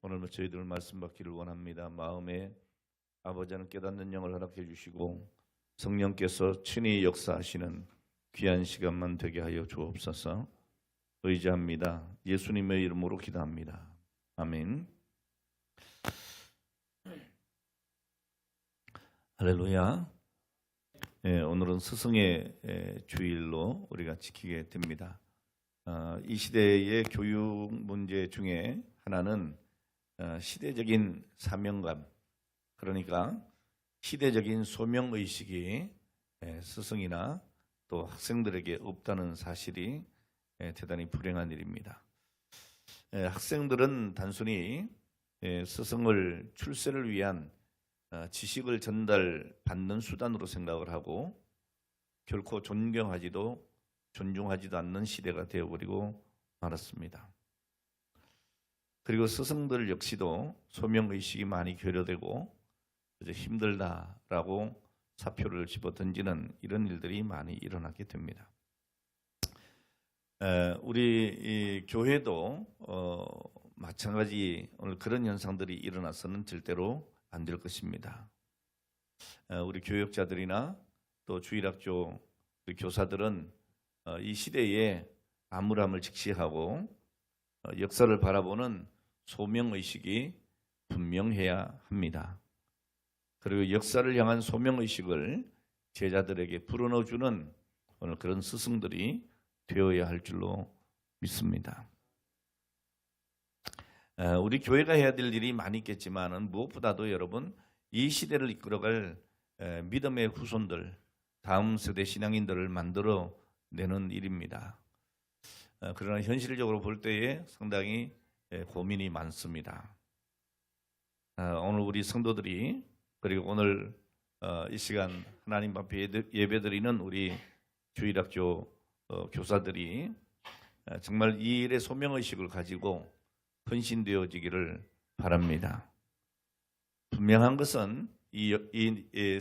오늘도 저희들 말씀 받기를 원합니다. 마음에 아버지는 깨닫는 영을 허락해 주시고 성령께서 친히 역사하시는 귀한 시간만 되게 하여 주옵소서. 의지합니다. 예수님의 이름으로 기도합니다. 아멘. 할렐루야. 오늘은 스승의 주일로 우리가 지키게 됩니다. 이 시대의 교육 문제 중에 하나는 시대적인 사명감, 그러니까 시대적인 소명의식이 스승이나 또 학생들에게 없다는 사실이 대단히 불행한 일입니다. 학생들은 단순히 스승을 출세를 위한 지식을 전달받는 수단으로 생각을 하고 결코 존중하지도 않는 시대가 되어버리고 말았습니다. 그리고 스승들 역시도 소명의식이 많이 결여되고 힘들다라고 사표를 집어던지는 이런 일들이 많이 일어나게 됩니다. 우리 교회도 마찬가지 오늘 그런 현상들이 일어나서는 절대로 안 될 것입니다. 우리 교역자들이나 또 주일학교 교사들은 이 시대에 암울함을 직시하고 역사를 바라보는 소명의식이 분명해야 합니다. 그리고 역사를 향한 소명의식을 제자들에게 불어넣어주는 오늘 그런 스승들이 되어야 할 줄로 믿습니다. 우리 교회가 해야 될 일이 많이 있겠지만 무엇보다도 여러분 이 시대를 이끌어갈 믿음의 후손들, 다음 세대 신앙인들을 만들어내는 일입니다. 그러나 현실적으로 볼 때에 상당히 고민이 많습니다. 오늘 우리 성도들이 그리고 오늘 이 시간 하나님 앞에 예배드리는 우리 주일학교 교사들이 정말 이 일의 소명의식을 가지고 헌신되어지기를 바랍니다. 분명한 것은 이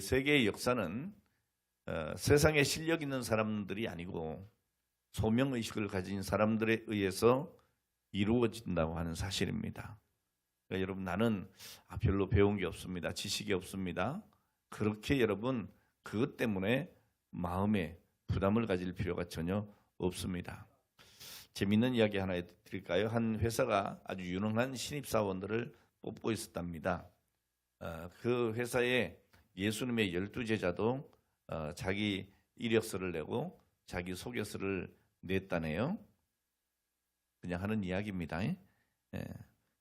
세계의 역사는 세상에 실력 있는 사람들이 아니고 소명의식을 가진 사람들에 의해서 이루어진다고 하는 사실입니다. 그러니까 여러분 나는 별로 배운 게 없습니다. 지식이 없습니다. 그렇게 여러분 그것 때문에 마음에 부담을 가질 필요가 전혀 없습니다. 재미있는 이야기 하나 드릴까요? 한 회사가 아주 유능한 신입사원들을 뽑고 있었답니다. 그 회사에 예수님의 12제자도 자기 이력서를 내고 자기 소개서를 냈다네요. 그냥 하는 이야기입니다.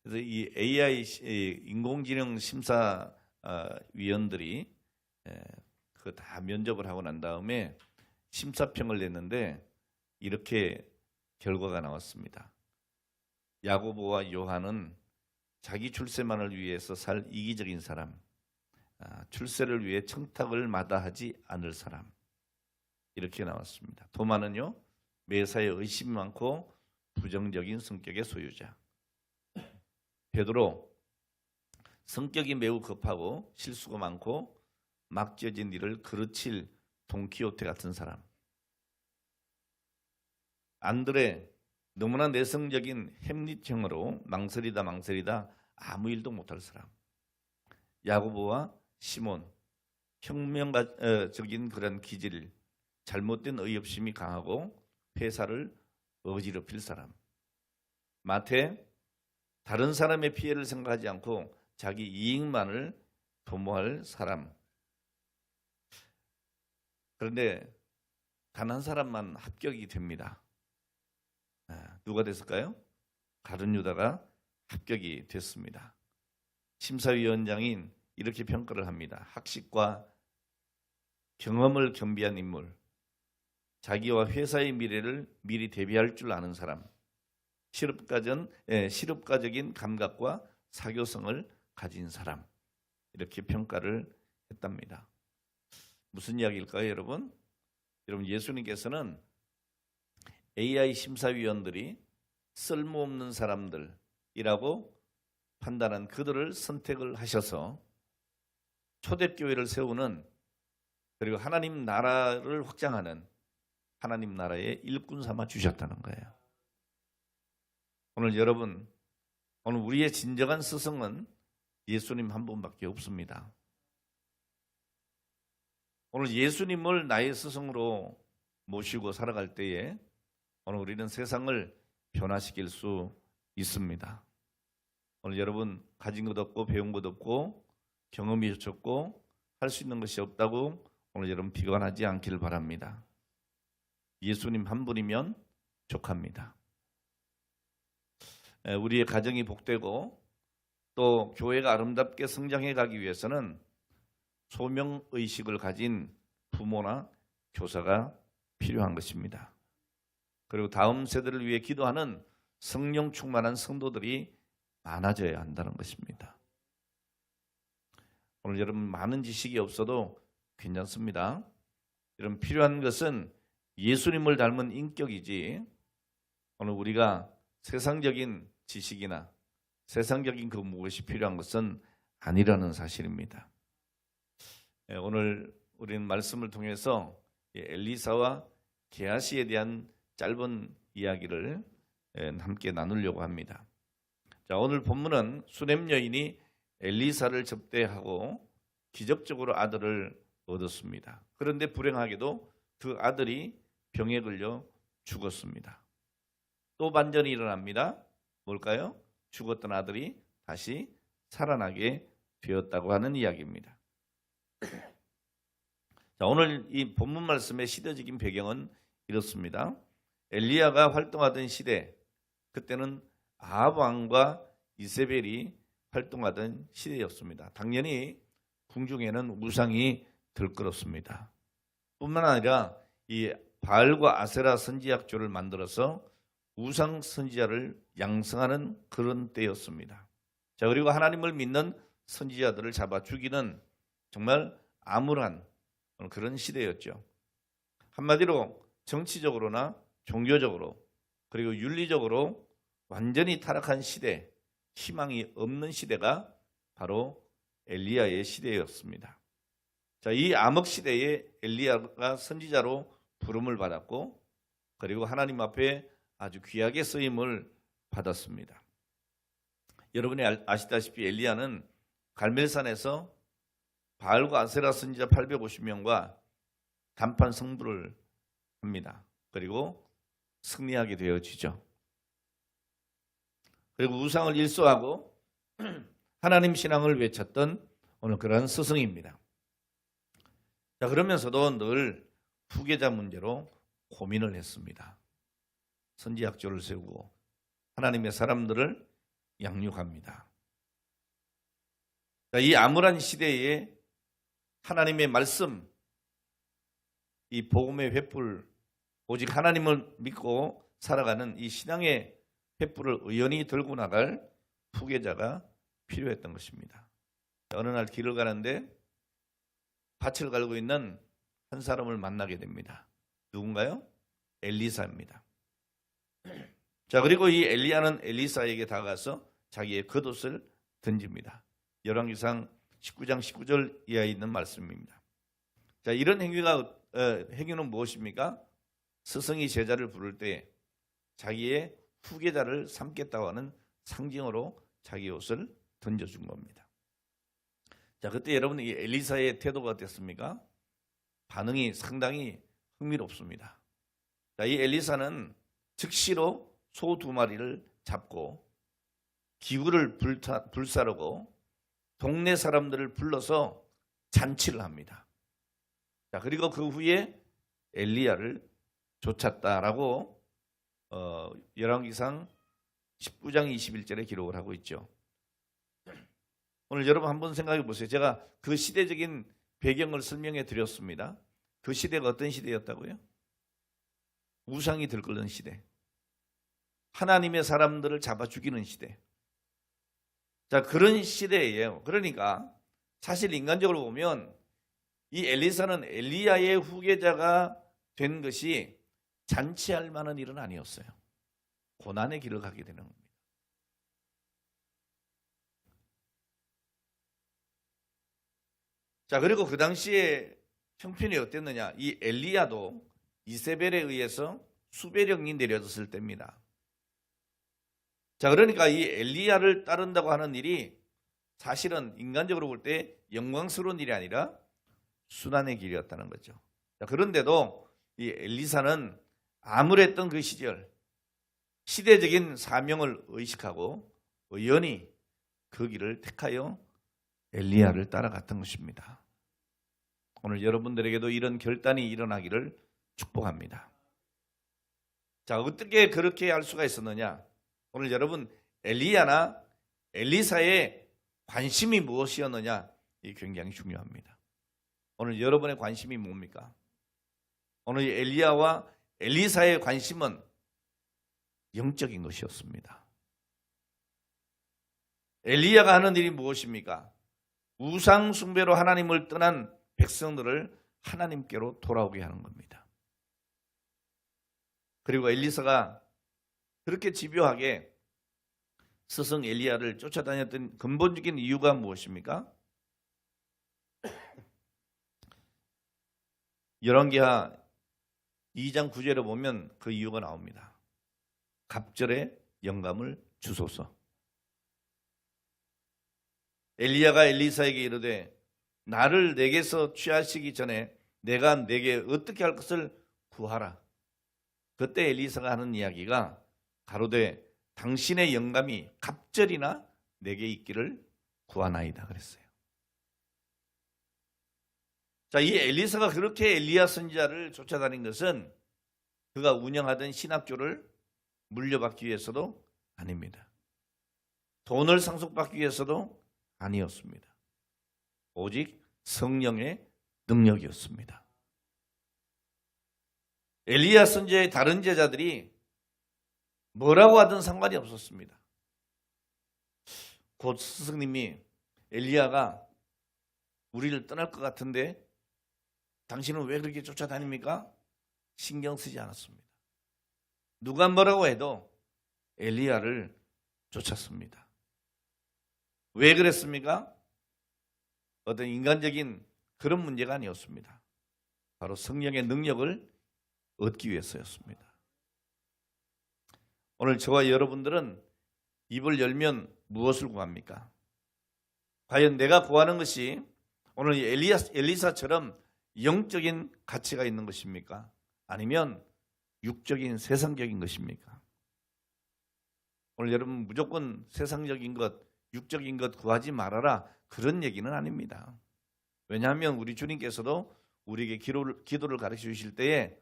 그래서 이 AI 인공지능 심사위원들이 그 다 면접을 하고 난 다음에 심사평을 냈는데 이렇게 결과가 나왔습니다. 야고보와 요한은 자기 출세만을 위해서 살 이기적인 사람, 출세를 위해 청탁을 마다하지 않을 사람, 이렇게 나왔습니다. 도마는요, 매사에 의심이 많고 부정적인 성격의 소유자. 베드로, 성격이 매우 급하고 실수가 많고 막 지어진 일을 그르칠 돈키호테 같은 사람. 안드레, 너무나 내성적인 햄릿형으로 망설이다 아무 일도 못할 사람. 야고보와 시몬, 혁명적인 그런 기질, 잘못된 의협심이 강하고 회사를 어지럽힐 사람. 마태, 다른 사람의 피해를 생각하지 않고 자기 이익만을 도모할 사람. 그런데 단 한 사람만 합격이 됩니다. 누가 됐을까요? 가룟 유다가 합격이 됐습니다. 심사위원장인 이렇게 평가를 합니다. 학식과 경험을 겸비한 인물, 자기와 회사의 미래를 미리 대비할 줄 아는 사람, 실업가적인 감각과 사교성을 가진 사람, 이렇게 평가를 했답니다. 무슨 이야기일까요, 여러분? 여러분, 예수님께서는 AI 심사위원들이 쓸모없는 사람들이라고 판단한 그들을 선택을 하셔서 초대교회를 세우는, 그리고 하나님 나라를 확장하는 하나님 나라의 일꾼 삼아 주셨다는 거예요. 오늘 여러분 오늘 우리의 진정한 스승은 예수님 한 분밖에 없습니다. 오늘 예수님을 나의 스승으로 모시고 살아갈 때에 오늘 우리는 세상을 변화시킬 수 있습니다. 오늘 여러분 가진 것 없고 배운 것 없고 경험이 적고 할 수 있는 것이 없다고 오늘 여러분 비관하지 않기를 바랍니다. 예수님 한 분이면 족합니다. 우리의 가정이 복되고 또 교회가 아름답게 성장해 가기 위해서는 소명의식을 가진 부모나 교사가 필요한 것입니다. 그리고 다음 세대를 위해 기도하는 성령 충만한 성도들이 많아져야 한다는 것입니다. 오늘 여러분 많은 지식이 없어도 괜찮습니다. 여러분 필요한 것은 예수님을 닮은 인격이지 오늘 우리가 세상적인 지식이나 세상적인 그 무엇이 필요한 것은 아니라는 사실입니다. 오늘 우리는 말씀을 통해서 엘리사와 게하시에 대한 짧은 이야기를 함께 나누려고 합니다. 자, 오늘 본문은 수넴 여인이 엘리사를 접대하고 기적적으로 아들을 얻었습니다. 그런데 불행하게도 그 아들이 병에 걸려 죽었습니다. 또 반전이 일어납니다. 뭘까요? 죽었던 아들이 다시 살아나게 되었다고 하는 이야기입니다. 자, 오늘 이 본문 말씀의 시대적인 배경은 이렇습니다. 엘리야가 활동하던 시대, 그때는 아합 왕과 이세벨이 활동하던 시대였습니다. 당연히 궁중에는 우상이 들끓었습니다. 뿐만 아니라 이 바알과 아세라 선지학교를 만들어서 우상 선지자를 양성하는 그런 때였습니다. 자, 그리고 하나님을 믿는 선지자들을 잡아 죽이는 정말 암울한 그런 시대였죠. 한마디로 정치적으로나 종교적으로 그리고 윤리적으로 완전히 타락한 시대, 희망이 없는 시대가 바로 엘리야의 시대였습니다. 자, 이 암흑 시대에 엘리야가 선지자로 부름을 받았고 그리고 하나님 앞에 아주 귀하게 쓰임을 받았습니다. 여러분이 아시다시피 엘리야는 갈멜산에서 바알과 아세라 선지자 850명과 단판 승부를 합니다. 그리고 승리하게 되어지죠. 그리고 우상을 일소하고 하나님 신앙을 외쳤던 오늘 그러한 스승입니다. 자, 그러면서도 늘 후계자 문제로 고민을 했습니다. 선지학교를 세우고 하나님의 사람들을 양육합니다. 자, 이 암울한 시대에 하나님의 말씀, 이 복음의 횃불, 오직 하나님을 믿고 살아가는 이 신앙의 횃불을 의연히 들고 나갈 후계자가 필요했던 것입니다. 어느 날 길을 가는데 밭을 갈고 있는 한 사람을 만나게 됩니다. 누군가요? 엘리사입니다. 자, 그리고 이 엘리야는 엘리사에게 다가가서 자기의 겉옷을 던집니다. 열왕기상 19장 19절 이하에 있는 말씀입니다. 자, 이런 행위는 무엇입니까? 스승이 제자를 부를 때 자기의 후계자를 삼겠다고 하는 상징으로 자기 옷을 던져준 겁니다. 자, 그때 여러분 이 엘리사의 태도가 어땠습니까? 반응이 상당히 흥미롭습니다. 자, 이 엘리사는 즉시로 소 2마리를 잡고 기구를 불사르고 동네 사람들을 불러서 잔치를 합니다. 자, 그리고 그 후에 엘리야를 쫓았다라고 열왕기상 19장 21절에 기록을 하고 있죠. 오늘 여러분 한번 생각해 보세요. 제가 그 시대적인 배경을 설명해 드렸습니다. 그 시대가 어떤 시대였다고요? 우상이 들끓는 시대. 하나님의 사람들을 잡아 죽이는 시대. 자, 그런 시대예요. 그러니까 사실 인간적으로 보면 이 엘리사는 엘리야의 후계자가 된 것이 잔치할 만한 일은 아니었어요. 고난의 길을 가게 되는 겁니다. 자, 그리고 그 당시에 형편이 어땠느냐? 이 엘리야도 이세벨에 의해서 수배령이 내려졌을 때입니다. 자, 그러니까 이 엘리야를 따른다고 하는 일이 사실은 인간적으로 볼 때 영광스러운 일이 아니라 순환의 길이었다는 거죠. 자, 그런데도 이 엘리사는 암울했던 그 시절 시대적인 사명을 의식하고 의연히 그 길을 택하여 엘리야를 따라갔던 것입니다. 오늘 여러분들에게도 이런 결단이 일어나기를 축복합니다. 자, 어떻게 그렇게 할 수가 있었느냐? 오늘 여러분 엘리야나 엘리사의 관심이 무엇이었느냐? 이 굉장히 중요합니다. 오늘 여러분의 관심이 뭡니까? 오늘 엘리야와 엘리사의 관심은 영적인 것이었습니다. 엘리야가 하는 일이 무엇입니까? 우상 숭배로 하나님을 떠난 백성들을 하나님께로 돌아오게 하는 겁니다. 그리고 엘리사가 그렇게 집요하게 스승 엘리야를 쫓아다녔던 근본적인 이유가 무엇입니까? 열왕기하 2장 9절에 보면 그 이유가 나옵니다. 갑절에 영감을 주소서. 엘리야가 엘리사에게 이르되 나를 내게서 취하시기 전에 내가 내게 어떻게 할 것을 구하라. 그때 엘리사가 하는 이야기가 가로되 당신의 영감이 갑절이나 내게 있기를 구하나이다 그랬어요. 자, 이 엘리사가 그렇게 엘리야 선지자를 쫓아다닌 것은 그가 운영하던 신학교를 물려받기 위해서도 아닙니다. 돈을 상속받기 위해서도 아니었습니다. 오직 성령의 능력이었습니다. 엘리야 선지자의 다른 제자들이 뭐라고 하든 상관이 없었습니다. 곧 스승님이 엘리야가 우리를 떠날 것 같은데 당신은 왜 그렇게 쫓아다닙니까? 신경 쓰지 않았습니다. 누가 뭐라고 해도 엘리야를 쫓았습니다. 왜 그랬습니까? 어떤 인간적인 그런 문제가 아니었습니다. 바로 성령의 능력을 얻기 위해서였습니다. 오늘 저와 여러분들은 입을 열면 무엇을 구합니까? 과연 내가 구하는 것이 오늘 엘리사처럼 영적인 가치가 있는 것입니까? 아니면 육적인 세상적인 것입니까? 오늘 여러분 무조건 세상적인 것, 육적인 것 구하지 말아라 그런 얘기는 아닙니다. 왜냐하면 우리 주님께서도 우리에게 기도를 가르쳐 주실 때에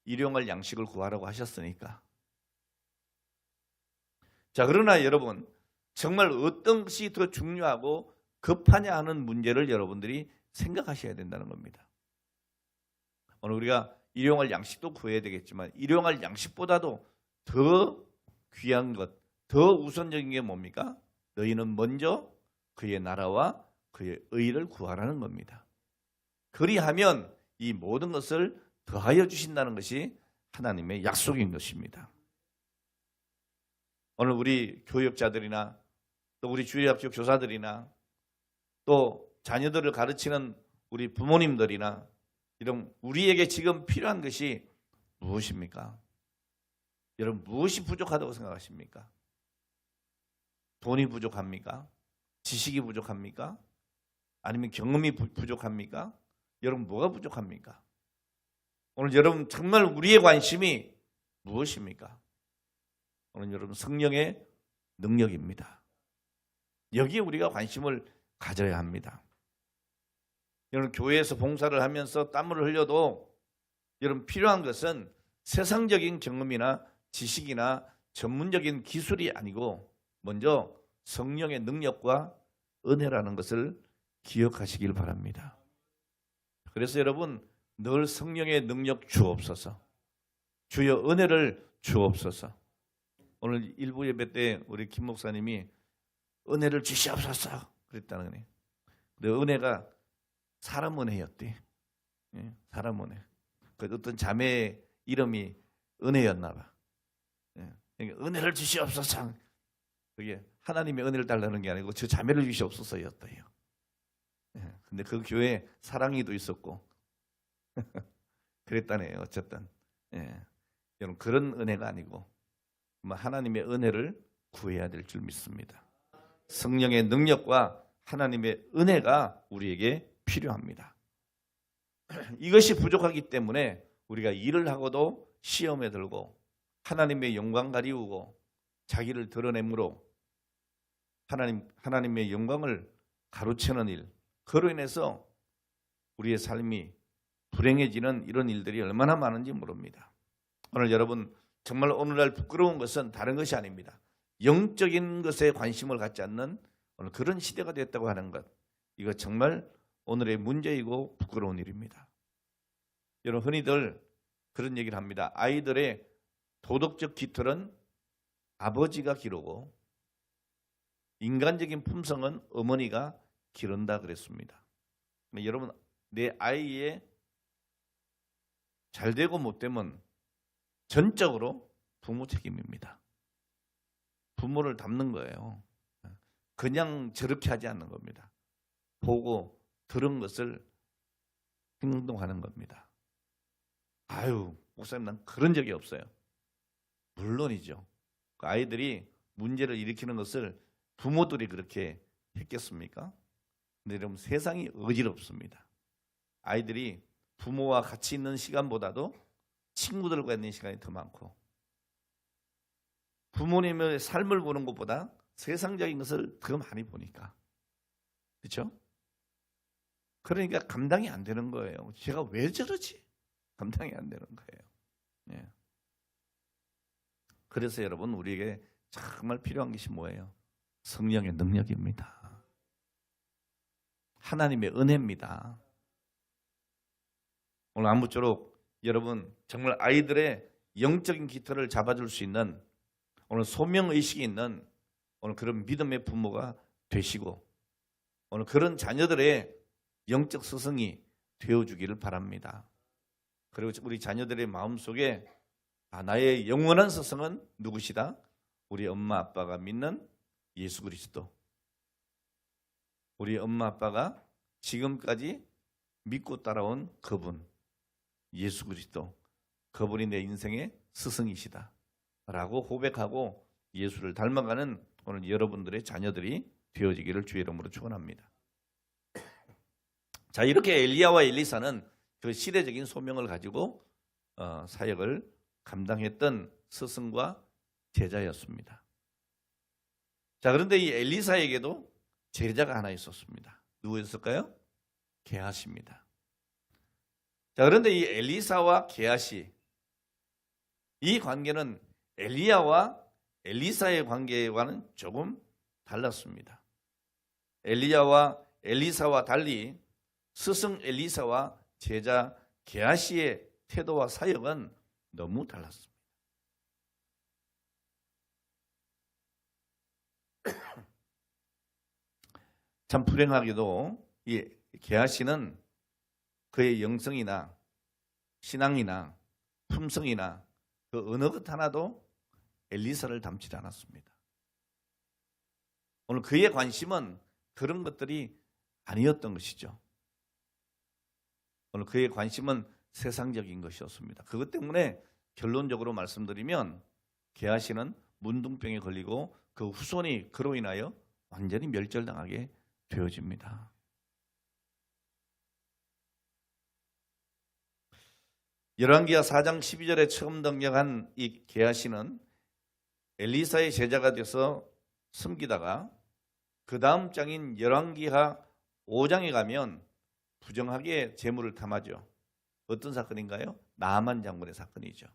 일용할 양식을 구하라고 하셨으니까. 자, 그러나 여러분 정말 어떤 것이 더 중요하고 급하냐 하는 문제를 여러분들이 생각하셔야 된다는 겁니다. 오늘 우리가 일용할 양식도 구해야 되겠지만 일용할 양식보다도 더 귀한 것, 더 우선적인 게 뭡니까? 너희는 먼저 그의 나라와 그의 의를 구하라는 겁니다. 그리하면 이 모든 것을 더하여 주신다는 것이 하나님의 약속인 것입니다. 오늘 우리 교역자들이나 또 우리 주일학교 교사들이나 또 자녀들을 가르치는 우리 부모님들이나 이런 우리에게 지금 필요한 것이 무엇입니까? 여러분 무엇이 부족하다고 생각하십니까? 돈이 부족합니까? 지식이 부족합니까? 아니면 경험이 부족합니까? 여러분 뭐가 부족합니까? 오늘 여러분 정말 우리의 관심이 무엇입니까? 오늘 여러분 성령의 능력입니다. 여기에 우리가 관심을 가져야 합니다. 여러분 교회에서 봉사를 하면서 땀을 흘려도 여러분 필요한 것은 세상적인 경험이나 지식이나 전문적인 기술이 아니고 먼저 성령의 능력과 은혜라는 것을 기억하시길 바랍니다. 그래서 여러분 늘 성령의 능력 주옵소서. 주여 은혜를 주옵소서. 오늘 일부 예배 때 우리 김 목사님이 은혜를 주시옵소서 그랬다는 거네. 근데 은혜가 사람 은혜였대. 사람 은혜. 그 어떤 자매의 이름이 은혜였나 봐. 그러니까 은혜를 주시옵소서. 그게 하나님의 은혜를 달라는 게 아니고 저 자매를 주시옵소서였대요. 근데 그 교회에 사랑이도 있었고 그랬다네요. 어쨌든 여러분 그런 은혜가 아니고 하나님의 은혜를 구해야 될 줄 믿습니다. 성령의 능력과 하나님의 은혜가 우리에게 필요합니다. 이것이 부족하기 때문에 우리가 일을 하고도 시험에 들고 하나님의 영광 가리우고 자기를 드러내므로 하나님의 영광을 가로채는 일, 그로 인해서 우리의 삶이 불행해지는 이런 일들이 얼마나 많은지 모릅니다. 오늘 여러분, 정말 오늘날 부끄러운 것은 다른 것이 아닙니다. 영적인 것에 관심을 갖지 않는 오늘 그런 시대가 됐다고 하는 것, 이거 정말 오늘의 문제이고 부끄러운 일입니다. 여러분, 흔히들 그런 얘기를 합니다. 아이들의 도덕적 깃털은 아버지가 기르고 인간적인 품성은 어머니가 기른다 그랬습니다. 여러분, 내 아이의 잘되고 못되면 전적으로 부모 책임입니다. 부모를 닮는 거예요. 그냥 저렇게 하지 않는 겁니다. 보고 들은 것을 행동하는 겁니다. 아유, 목사님, 난 그런 적이 없어요. 물론이죠. 그 아이들이 문제를 일으키는 것을 부모들이 그렇게 했겠습니까? 근데 여러분, 세상이 어지럽습니다. 아이들이 부모와 같이 있는 시간보다도 친구들과 있는 시간이 더 많고, 부모님의 삶을 보는 것보다 세상적인 것을 더 많이 보니까, 그렇죠? 그러니까 감당이 안 되는 거예요. 제가 왜 저러지? 감당이 안 되는 거예요. 예. 그래서 여러분, 우리에게 정말 필요한 것이 뭐예요? 성령의 능력입니다. 하나님의 은혜입니다. 오늘 아무쪼록 여러분, 정말 아이들의 영적인 깃털을 잡아줄 수 있는, 오늘 소명의식이 있는 오늘 그런 믿음의 부모가 되시고, 오늘 그런 자녀들의 영적 스승이 되어주기를 바랍니다. 그리고 우리 자녀들의 마음속에 나의 영원한 스승은 누구시다? 우리 엄마 아빠가 믿는 예수 그리스도. 우리 엄마 아빠가 지금까지 믿고 따라온 그분, 예수 그리스도. 그분이 내 인생의 스승이시다 라고 고백하고 예수를 닮아가는 오늘 여러분들의 자녀들이 되어지기를 주의 이름으로 축원합니다. 자, 이렇게 엘리야와 엘리사는 그 시대적인 소명을 가지고 사역을 감당했던 스승과 제자였습니다. 자, 그런데 이 엘리사에게도 제자가 하나 있었습니다. 누구였을까요? 게하시입니다. 자, 그런데 이 엘리사와 게하시, 이 관계는 엘리야와 엘리사의 관계와는 조금 달랐습니다. 엘리야와 엘리사와 달리 스승 엘리사와 제자 게하시의 태도와 사역은 너무 달랐습니다. 참 불행하게도 이 게하시는 그의 영성이나 신앙이나 품성이나 그 어느 것 하나도 엘리사를 닮지 않았습니다. 오늘 그의 관심은 그런 것들이 아니었던 것이죠. 오늘 그의 관심은 세상적인 것이었습니다. 그것 때문에 결론적으로 말씀드리면 게하시는 문둥병에 걸리고 그 후손이 그로 인하여 완전히 멸절당하게 되어집니다. 열왕기하 4장 12절에 처음 등장한 이 게하시는 엘리사의 제자가 돼서 섬기다가 그 다음 장인 열왕기하 5장에 가면 부정하게 재물을 탐하죠. 어떤 사건인가요? 나아만 장군의 사건이죠.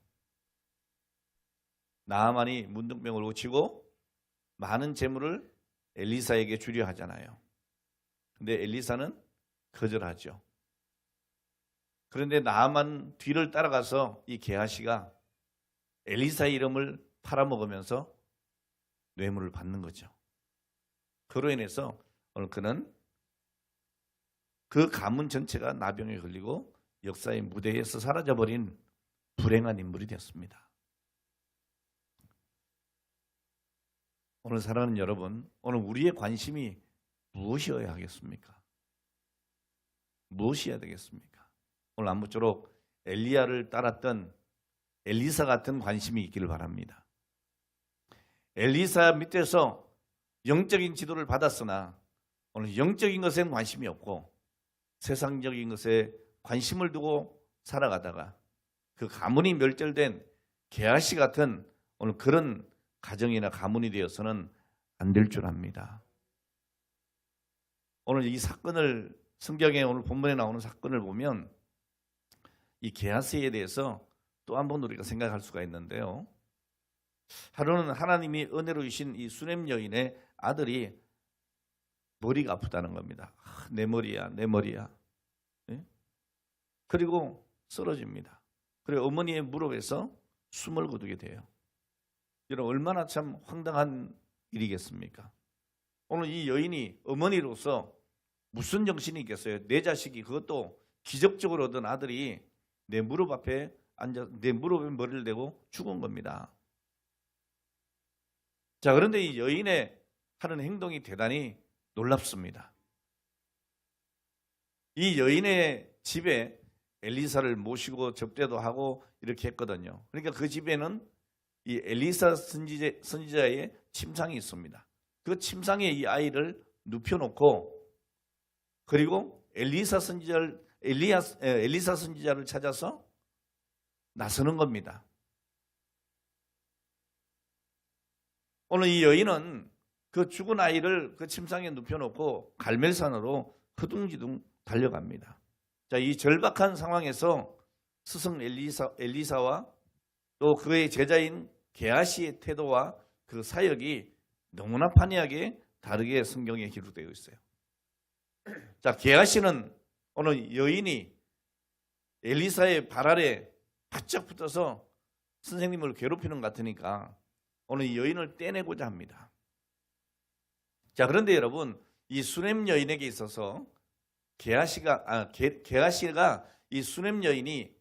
나아만이 문둥병을 고치고 많은 재물을 엘리사에게 주려 하잖아요. 근데 엘리사는 거절하죠. 그런데 나아만 뒤를 따라가서 이 게하시가 엘리사의 이름을 팔아먹으면서 뇌물을 받는 거죠. 그로 인해서 오늘 그는 그 가문 전체가 나병에 걸리고 역사의 무대에서 사라져버린 불행한 인물이 되었습니다. 오늘 사랑하는 여러분, 오늘 우리의 관심이 무엇이어야 하겠습니까? 무엇이어야 되겠습니까? 오늘 아무쪼록 엘리야를 따랐던 엘리사 같은 관심이 있기를 바랍니다. 엘리사 밑에서 영적인 지도를 받았으나 오늘 영적인 것엔 관심이 없고 세상적인 것에 관심을 두고 살아가다가 그 가문이 멸절된 게하시 같은 오늘 그런 가정이나 가문이 되어서는 안 될 줄 압니다. 오늘 이 사건을 성경에 오늘 본문에 나오는 사건을 보면 이 게하시에 대해서 또 한 번 우리가 생각할 수가 있는데요. 하루는 하나님이 은혜로 주신 이 수넴 여인의 아들이 머리가 아프다는 겁니다. 내 머리야, 내 머리야. 네? 그리고 쓰러집니다. 그리고 어머니의 무릎에서 숨을 거두게 돼요. 여러분 얼마나 참 황당한 일이겠습니까? 오늘 이 여인이 어머니로서 무슨 정신이 있겠어요? 내 자식이 그것도 기적적으로 얻은 아들이 내 무릎 앞에 앉아 내 무릎에 머리를 대고 죽은 겁니다. 자, 그런데 이 여인의 하는 행동이 대단히 놀랍습니다. 이 여인의 집에 엘리사를 모시고 접대도 하고 이렇게 했거든요. 그러니까 그 집에는 이 엘리사 선지자의 침상이 있습니다. 그 침상에 이 아이를 눕혀놓고 그리고 엘리사 선지자를 찾아서 나서는 겁니다. 오늘 이 여인은 그 죽은 아이를 그 침상에 눕혀놓고 갈멜산으로 허둥지둥 달려갑니다. 자, 이 절박한 상황에서 스승 엘리사와 또 그의 제자인 게하시의 태도와 그 사역이 너무나 판이하게 다르게 성경에 기록되어 있어요. 자, 게하시는 오늘 여인이 엘리사의 발 아래 바짝 붙어서 선생님을 괴롭히는 것 같으니까 오늘 이 여인을 떼내고자 합니다. 자, 그런데 여러분 이 수넴 여인에게 있어서 게하시가 이 수넴 여인이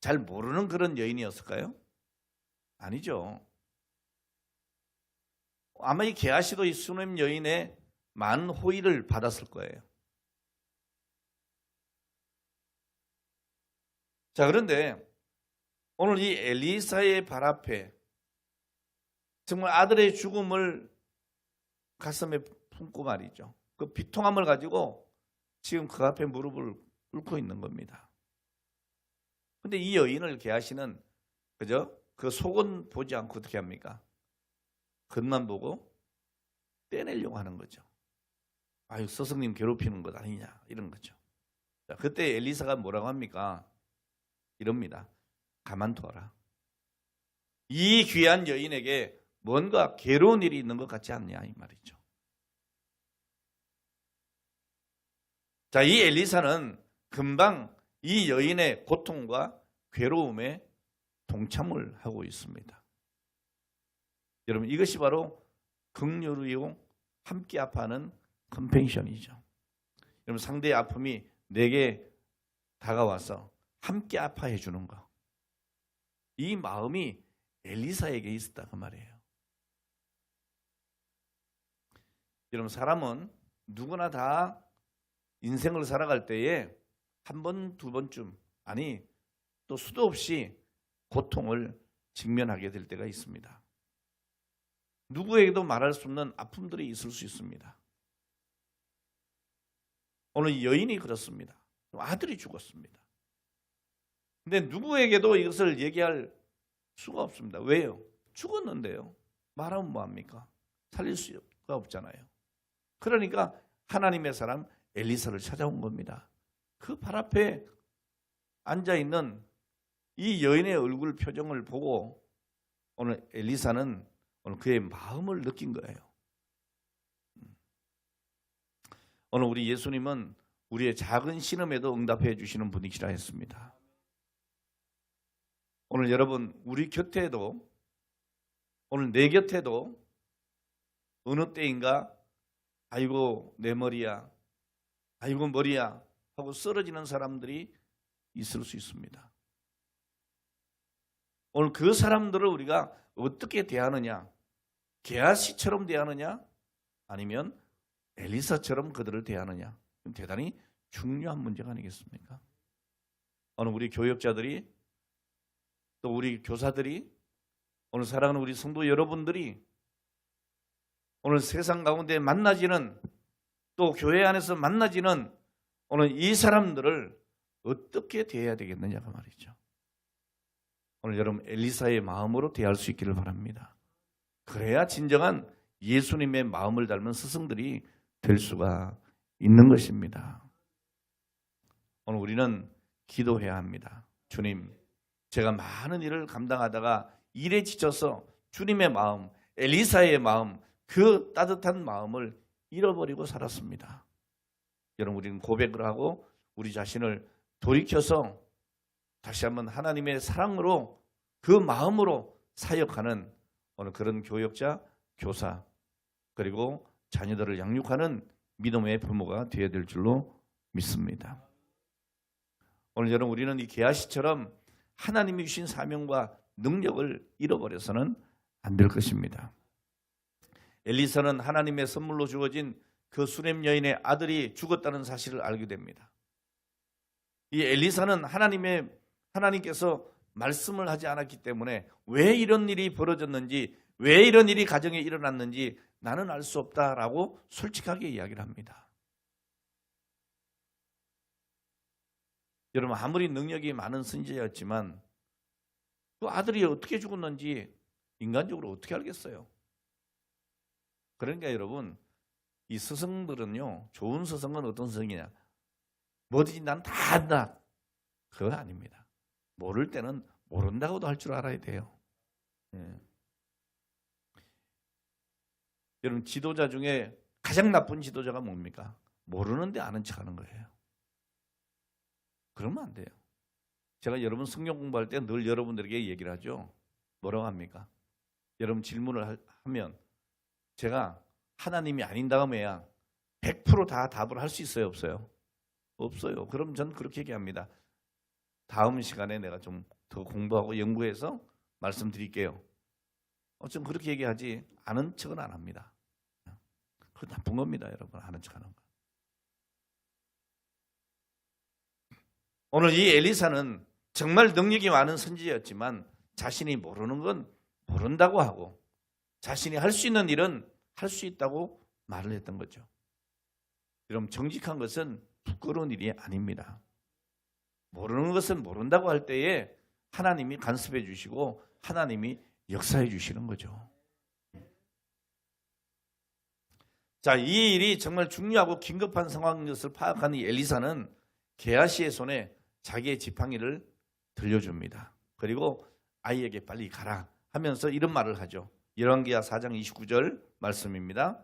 잘 모르는 그런 여인이었을까요? 아니죠. 아마 이 게하시도 이 수넴 여인의 많은 호의를 받았을 거예요. 자, 그런데 오늘 이 엘리사의 발 앞에 정말 아들의 죽음을 가슴에 품고 말이죠. 그 비통함을 가지고 지금 그 앞에 무릎을 꿇고 있는 겁니다. 근데 이 여인을 게하시는 그저 그 속은 보지 않고 어떻게 합니까? 겉만 보고 떼내려고 하는 거죠. 아유, 스승님 괴롭히는 것 아니냐 이런 거죠. 자, 그때 엘리사가 뭐라고 합니까? 이럽니다. 가만둬라. 이 귀한 여인에게 뭔가 괴로운 일이 있는 것 같지 않냐 이 말이죠. 자, 이 엘리사는 금방 이 여인의 고통과 괴로움에 동참을 하고 있습니다. 여러분 이것이 바로 긍휼이요 함께 아파하는 컴패션이죠. 여러분 상대의 아픔이 내게 다가와서 함께 아파해 주는 거. 이 마음이 엘리사에게 있었다 그 말이에요. 여러분 사람은 누구나 다 인생을 살아갈 때에 한 번, 두 번쯤 아니 또 수도 없이 고통을 직면하게 될 때가 있습니다. 누구에게도 말할 수 없는 아픔들이 있을 수 있습니다. 오늘 여인이 그렇습니다. 아들이 죽었습니다. 근데 누구에게도 이것을 얘기할 수가 없습니다. 왜요? 죽었는데요. 말하면 뭐합니까? 살릴 수가 없잖아요. 그러니까 하나님의 사람 엘리사를 찾아온 겁니다. 그 발 앞에 앉아있는 이 여인의 얼굴 표정을 보고 오늘 엘리사는 오늘 그의 마음을 느낀 거예요. 오늘 우리 예수님은 우리의 작은 신음에도 응답해 주시는 분이시라 했습니다. 오늘 여러분 우리 곁에도 오늘 내 곁에도 어느 때인가 아이고 내 머리야 아이고 머리야 하고 쓰러지는 사람들이 있을 수 있습니다. 오늘 그 사람들을 우리가 어떻게 대하느냐? 게하시처럼 대하느냐? 아니면 엘리사처럼 그들을 대하느냐? 대단히 중요한 문제가 아니겠습니까? 오늘 우리 교역자들이 또 우리 교사들이 오늘 사랑하는 우리 성도 여러분들이 오늘 세상 가운데 만나지는, 또 교회 안에서 만나지는 오늘 이 사람들을 어떻게 대해야 되겠느냐가 말이죠. 오늘 여러분 엘리사의 마음으로 대할 수 있기를 바랍니다. 그래야 진정한 예수님의 마음을 닮은 스승들이 될 수가 있는 것입니다. 오늘 우리는 기도해야 합니다. 주님, 제가 많은 일을 감당하다가 일에 지쳐서 주님의 마음, 엘리사의 마음, 그 따뜻한 마음을 잃어버리고 살았습니다. 여러분, 우리는 고백을 하고 우리 자신을 돌이켜서 다시 한번 하나님의 사랑으로 그 마음으로 사역하는 오늘 그런 교역자, 교사, 그리고 자녀들을 양육하는 믿음의 부모가 되어야 될 줄로 믿습니다. 오늘 여러분, 우리는 이 게하시처럼 하나님이 주신 사명과 능력을 잃어버려서는 안 될 것입니다. 엘리사는 하나님의 선물로 주어진 그 수렘 여인의 아들이 죽었다는 사실을 알게 됩니다. 이 엘리사는 하나님께서 말씀을 하지 않았기 때문에 왜 이런 일이 벌어졌는지, 왜 이런 일이 가정에 일어났는지 나는 알 수 없다라고 솔직하게 이야기를 합니다. 여러분, 아무리 능력이 많은 선지자였지만 그 아들이 어떻게 죽었는지 인간적으로 어떻게 알겠어요? 그러니까 여러분, 이 스승들은요, 좋은 스승은 어떤 스승이냐? 뭐든지 난 다 안다. 그거 아닙니다. 모를 때는 모른다고도 할 줄 알아야 돼요. 여러분, 지도자 중에 가장 나쁜 지도자가 뭡니까? 모르는데 아는 척하는 거예요. 그러면 안 돼요. 제가 여러분 성경 공부할 때 늘 여러분들에게 얘기를 하죠. 뭐라고 합니까? 여러분 질문을 하면 제가 하나님이 아닌 다음에야 100% 다 답을 할 수 있어요, 없어요? 없어요. 그럼 전 그렇게 얘기합니다. 다음 시간에 내가 좀 더 공부하고 연구해서 말씀드릴게요. 좀 그렇게 얘기하지 아는 척은 안 합니다. 그거 나쁜 겁니다, 여러분. 아는 척하는 거. 오늘 이 엘리사는 정말 능력이 많은 선지자였지만 자신이 모르는 건 모른다고 하고 자신이 할 수 있는 일은 할 수 있다고 말을 했던 거죠. 여러분, 정직한 것은 부끄러운 일이 아닙니다. 모르는 것은 모른다고 할 때에 하나님이 간섭해 주시고 하나님이 역사해 주시는 거죠. 자, 이 일이 정말 중요하고 긴급한 상황인 것을 파악한 이 엘리사는 게하시의 손에 자기의 지팡이를 들려줍니다. 그리고 아이에게 빨리 가라 하면서 이런 말을 하죠. 열왕기하 4장 29절 말씀입니다.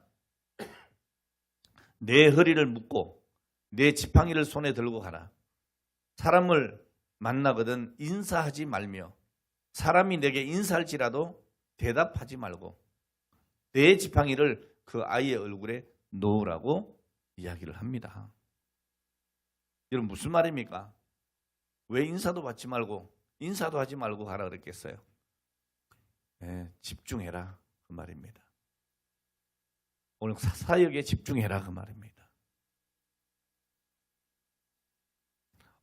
내 허리를 묶고 내 지팡이를 손에 들고 가라. 사람을 만나거든 인사하지 말며 사람이 내게 인사할지라도 대답하지 말고 내 지팡이를 그 아이의 얼굴에 놓으라고 이야기를 합니다. 여러분, 무슨 말입니까? 왜 인사도 받지 말고 인사도 하지 말고 가라 그랬겠어요? 네, 집중해라 그 말입니다. 오늘 사역에 집중해라 그 말입니다.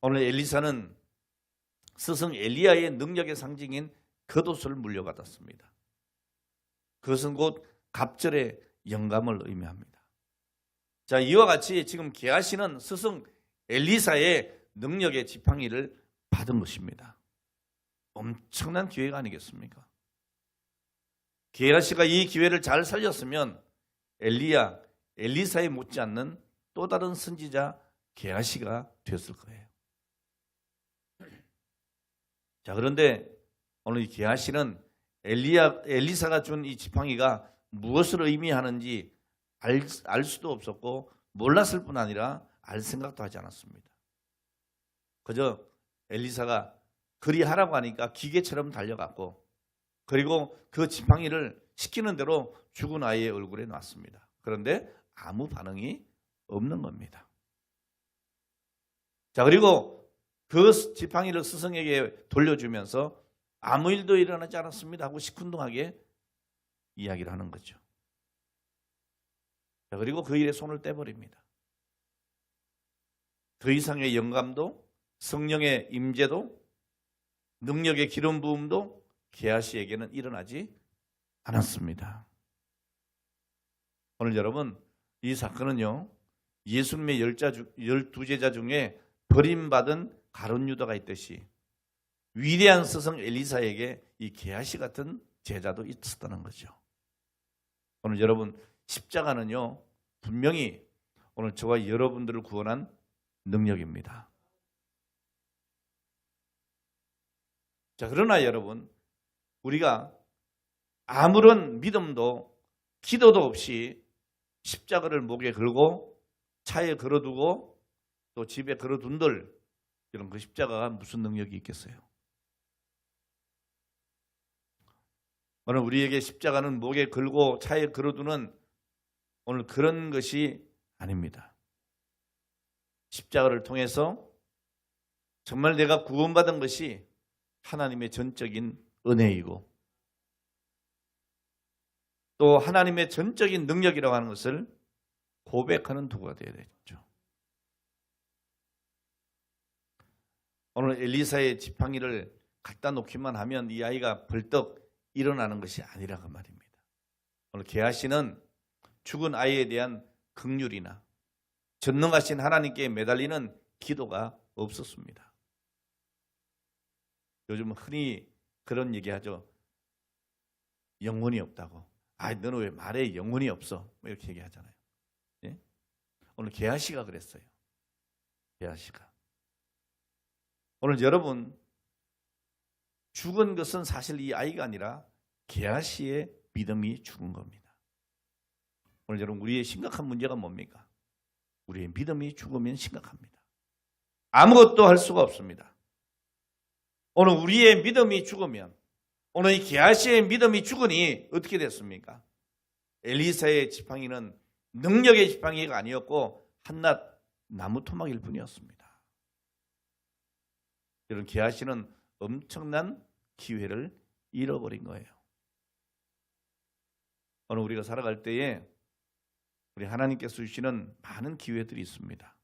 오늘 엘리사는 스승 엘리야의 능력의 상징인 겉옷을 물려받았습니다. 그것은 곧 갑절의 영감을 의미합니다. 자, 이와 같이 지금 게하시는 스승 엘리사의 능력의 지팡이를 받은 것입니다. 엄청난 기회가 아니겠습니까? 게하시가 이 기회를 잘 살렸으면 엘리사에 못지않는 또 다른 선지자 게하시가 됐을 거예요. 자, 그런데 오늘 이 게하시는 엘리사가 준 이 지팡이가 무엇을 의미하는지 알 수도 없었고 몰랐을 뿐 아니라 알 생각도 하지 않았습니다. 그저 엘리사가 그리 하라고 하니까 기계처럼 달려갔고 그리고 그 지팡이를 시키는 대로 죽은 아이의 얼굴에 놨습니다. 그런데 아무 반응이 없는 겁니다. 자, 그리고 그 지팡이를 스승에게 돌려주면서 아무 일도 일어나지 않았습니다 하고 시큰둥하게 이야기를 하는 거죠. 자, 그리고 그 일에 손을 떼버립니다. 더 이상의 영감도 성령의 임재도 능력의 기름 부음도 게하시에게는 일어나지 않았습니다. 오늘 여러분, 이 사건은요, 예수님의 12제자 중에 버림받은 가룟 유다가 있듯이 위대한 스승 엘리사에게 이 게하시 같은 제자도 있었다는 거죠. 오늘 여러분, 십자가는요, 분명히 오늘 저와 여러분들을 구원한 능력입니다. 자, 그러나 여러분, 우리가 아무런 믿음도 기도도 없이 십자가를 목에 걸고 차에 걸어두고 또 집에 걸어둔들 이런 그 십자가가 무슨 능력이 있겠어요? 오늘 우리에게 십자가는 목에 걸고 차에 걸어두는 오늘 그런 것이 아닙니다. 십자가를 통해서 정말 내가 구원받은 것이 하나님의 전적인 은혜이고 또 하나님의 전적인 능력이라고 하는 것을 고백하는 도구가 되어야 되죠. 오늘 엘리사의 지팡이를 갖다 놓기만 하면 이 아이가 벌떡 일어나는 것이 아니라고 말입니다. 오늘 게하시는 죽은 아이에 대한 긍휼이나 전능하신 하나님께 매달리는 기도가 없었습니다. 요즘 흔히 그런 얘기하죠. 영혼이 없다고. 아, 너는 왜 말에 영혼이 없어? 이렇게 얘기하잖아요. 예? 오늘 게하시가 그랬어요. 게하시가. 오늘 여러분, 죽은 것은 사실 이 아이가 아니라 게하시의 믿음이 죽은 겁니다. 오늘 여러분, 우리의 심각한 문제가 뭡니까? 우리의 믿음이 죽으면 심각합니다. 아무것도 할 수가 없습니다. 오늘 우리의 믿음이 죽으면 오늘 이 게하시의 믿음이 죽으니 어떻게 됐습니까? 엘리사의 지팡이는 능력의 지팡이가 아니었고 한낱 나무 토막일 뿐이었습니다. 이런 게하시는 엄청난 기회를 잃어버린 거예요. 오늘 우리가 살아갈 때에 우리 하나님께서 주시는 많은 기회들이 있습니다.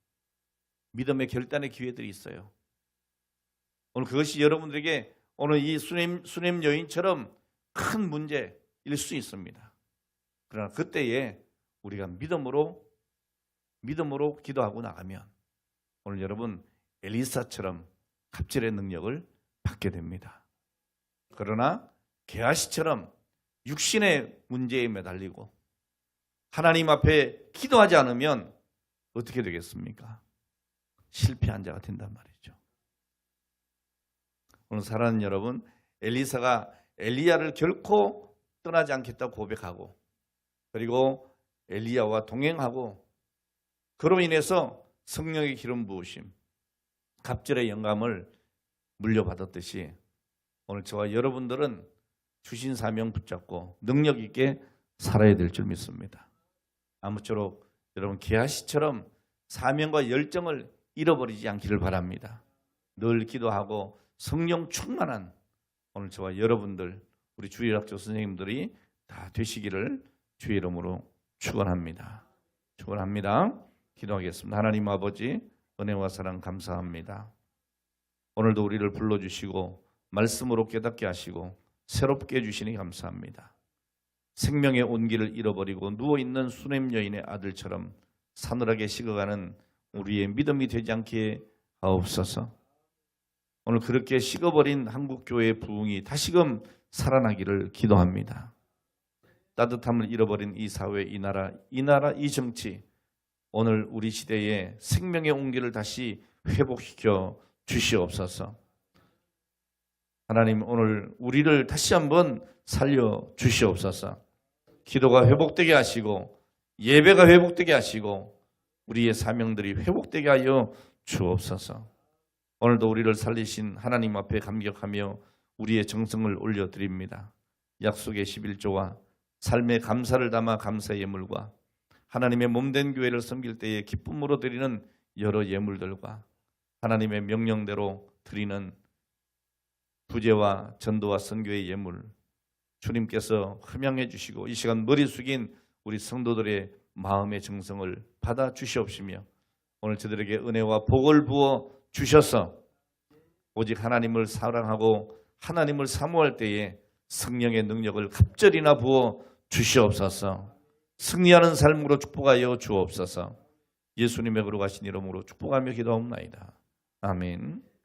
믿음의 결단의 기회들이 있어요. 오늘 그것이 여러분들에게 오늘 이 수냄 여인처럼 큰 문제일 수 있습니다. 그러나 그때에 우리가 믿음으로 기도하고 나가면 오늘 여러분 엘리사처럼 갑절의 능력을 받게 됩니다. 그러나 게하시처럼 육신의 문제에 매달리고 하나님 앞에 기도하지 않으면 어떻게 되겠습니까? 실패한 자가 된단 말이죠. 오늘 사랑하는 여러분, 엘리사가 엘리야를 결코 떠나지 않겠다고 고백하고 그리고 엘리야와 동행하고 그로 인해서 성령의 기름 부으심, 갑절의 영감을 물려받았듯이 오늘 저와 여러분들은 주신 사명 붙잡고 능력 있게 살아야 될 줄 믿습니다. 아무쪼록 여러분 게하시처럼 사명과 열정을 잃어버리지 않기를 바랍니다. 늘 기도하고 성령 충만한 오늘 저와 여러분들 우리 주일학교 선생님들이 다 되시기를 주의 이름으로 축원합니다. 축원합니다. 기도하겠습니다. 하나님 아버지 은혜와 사랑 감사합니다. 오늘도 우리를 불러주시고 말씀으로 깨닫게 하시고 새롭게 해주시니 감사합니다. 생명의 온기를 잃어버리고 누워있는 수냄 여인의 아들처럼 사늘하게 식어가는 우리의 믿음이 되지 않게 하옵소서. 오늘 그렇게 식어버린 한국교회의 부흥이 다시금 살아나기를 기도합니다. 따뜻함을 잃어버린 이 사회, 이 나라, 이 정치, 오늘 우리 시대에 생명의 온기를 다시 회복시켜 주시옵소서. 하나님, 오늘 우리를 다시 한번 살려 주시옵소서. 기도가 회복되게 하시고 예배가 회복되게 하시고 우리의 사명들이 회복되게 하여 주옵소서. 오늘도 우리를 살리신 하나님 앞에 감격하며 우리의 정성을 올려드립니다. 약속의 11조와 삶의 감사를 담아 감사의 예물과 하나님의 몸된 교회를 섬길 때에 기쁨으로 드리는 여러 예물들과 하나님의 명령대로 드리는 부제와 전도와 선교의 예물, 주님께서 흠양해 주시고 이 시간 머리 숙인 우리 성도들의 마음의 정성을 받아 주시옵시며 오늘 저들에게 은혜와 복을 부어 주셔서 오직 하나님을 사랑하고 하나님을 사모할 때에 성령의 능력을 갑절이나 부어 주시옵소서. 승리하는 삶으로 축복하여 주옵소서. 예수님의 거룩하신 이름으로 축복하며 기도하옵나이다. 아멘.